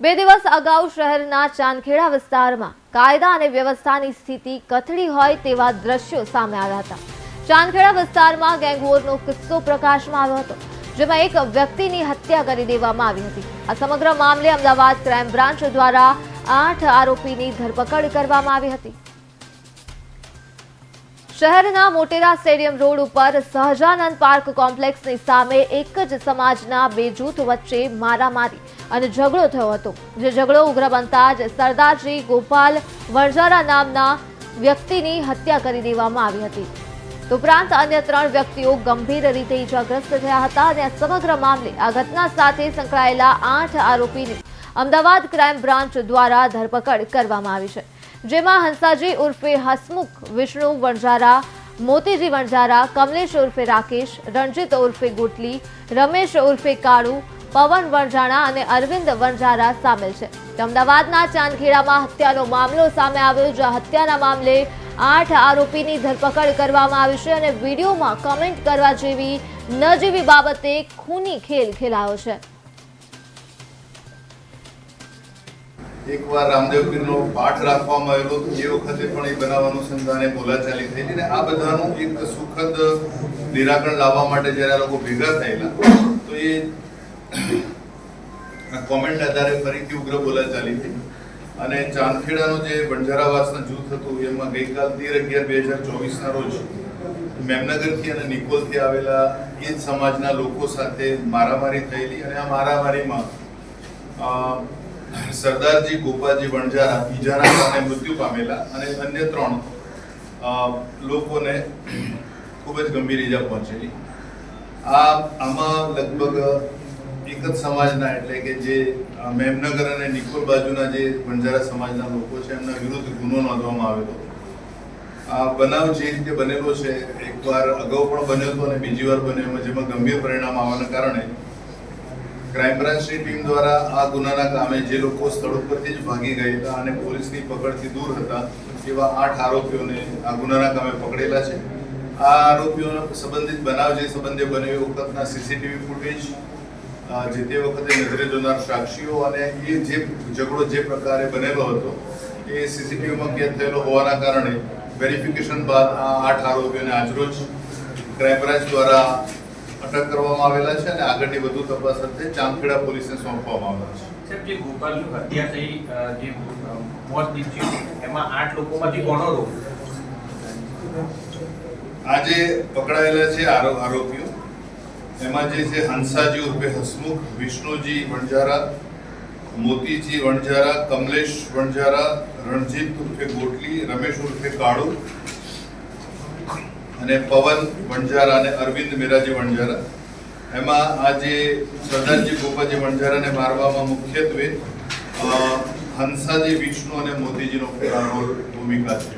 બે દિવસ અગાઉ શહેરના ચાંદખેડા વિસ્તારમાં કાયદા અને વ્યવસ્થાની સ્થિતિ કથળી હોય તેવા દ્રશ્યો સામે આવ્યા હતા। ચાંદખેડા વિસ્તારમાં ગેંગવોરનો કિસ્સો પ્રકાશમાં આવ્યો હતો, જેમાં એક વ્યક્તિની હત્યા કરી દેવામાં આવી હતી। આ સમગ્ર મામલે અમદાવાદ ક્રાઇમ બ્રાન્ચ દ્વારા 8 આરોપીની ધરપકડ કરવામાં આવી હતી। શહેરના મોટેરા સ્ટેડિયમ રોડ ઉપર સહજાનંદ પાર્ક કોમ્પ્લેક્સની સામે એક જ સમાજના બે જૂથ વચ્ચે મારામારી અને ઝઘડો થયો હતો, જે ઝઘડો ઉગ્ર બનતા જ સરદારજી ગોપાલ વણજારા નામના વ્યક્તિની હત્યા કરી દેવામાં આવી હતી। ઉપરાંત અન્ય 3 વ્યક્તિઓ ગંભીર રીતે ઇજાગ્રસ્ત થયા હતા અને આ સમગ્ર મામલે આ ઘટના સાથે સંકળાયેલા 8 આરોપીની અમદાવાદ ક્રાઇમ બ્રાન્ચ દ્વારા ધરપકડ કરવામાં આવી છે, જેમાં હંસાજી ઉર્ફે હસમુખ, વિષ્ણુ વણજારા, મોતીજી વણજારા, કમલેશ ઉર્ફે રાકેશ, રણજીત ઉર્ફે ગોટલી, રમેશ ઉર્ફે કાળુ, પવન વણજારા અને અરવિંદ વણજારા સામેલ છે। અમદાવાદના ચાંદખેડામાં હત્યાનો મામલો સામે આવ્યો, જ્યાં હત્યાના મામલે 8 આરોપીની ધરપકડ કરવામાં આવી છે અને વિડીયોમાં કમેન્ટ કરવા જેવી ન જેવી બાબતે ખૂની ખેલ ખેલાયો છે। एक बार रामदेव पीरનો પાઠ રાખવામાં આવેલો તો એ વખતે પણ એ બનાવ અનુસંધાને બોલાચાલી થયેલી અને આ બધાનું એક સુખદ નિરાકરણ લાવવા માટે જ્યારે આ લોકો ભેગા થયેલા તો એ કોમેન્ટ આધારે ફરીથી ઉગ્ર બોલાચાલી થઈ અને ચાંદખેડાનો જે વણજારાવાસના જૂથ હતું એમાં ગઈકાલ 13/11/2024ના રોજ મેમનગરથી અને નિકોલથી આવેલા એ જ સમાજના લોકો સાથે મારામારી થયેલી અને આ મારામારીમાં સરદારજી ગોપાલજી વણજારા ઈજાના કારણે મૃત્યુ પામેલા અને અન્ય 3 લોકોને ખૂબ જ ગંભીર ઈજા પહોંચેલી। આમાં લગભગ એક જ સમાજના એટલે કે જે મેમનગર અને નિકોલ બાજુના જે વણજારા સમાજના લોકો છે એમના વિરુદ્ધ ગુનો નોંધવામાં આવેલો। આ બનાવ જે રીતે બનેલો છે એકવાર અગાઉ પણ બન્યો હતો અને બીજી વાર બન્યો, જેમાં ગંભીર પરિણામ આવવાના કારણે ક્રાઇમ બ્રાન્ચની ટીમ દ્વારા આ ગુનાના કામે જે લોકો સ્થળ ઉપરથી જ ભાગી ગયેલા અને પોલીસની પકડથી દૂર હતા એવા 8 આરોપીઓને આ ગુનાના કામે પકડેલા છે। આ આરોપીઓનો સંબંધિત બનાવ જે સંબંધે બન્યો એ વખતના સીસીટીવી ફૂટેજ, જે તે વખતે નજરે જોનાર સાક્ષીઓ અને એ જે ઝઘડો જે પ્રકારે બનેલો હતો એ સીસીટીવીમાં કેદ થયેલો હોવાના કારણે વેરિફિકેશન બાદ આ 8 આરોપીઓને આજરોજ ક્રાઇમ બ્રાન્ચ દ્વારા અટક કરવામાં આવેલા છે અને આગળની વધુ તપાસ અર્થે ચાંદખેડા પોલીસને સોંપવામાં આવેલા છે। સાહેબ, જે ગોપાલની હત્યા થઈ, જે મોત નીપજ્યું, એમાં 8 લોકોમાંથી કોનો રોલ? આજે પકડાયેલા છે આરોપીઓ એમાં જે છે હંસાજી ઉર્ફે હસમુખ, વિષ્ણુજી વણજારા, મોતીજી વણજારા, કમલેશ વણજારા, રણજીત ઉર્ફે ગોટલી, રમેશ ઉર્ફે કાળુ અને પવન વણજારા અને અરવિંદ મેરાજી વણજારા। એમાં આ જે સરદારજી ગોપાલજી વણજારાને મારવામાં મુખ્યત્વે હંસાજી, વિષ્ણુ અને મોતીજીનો ભૂમિકા છે।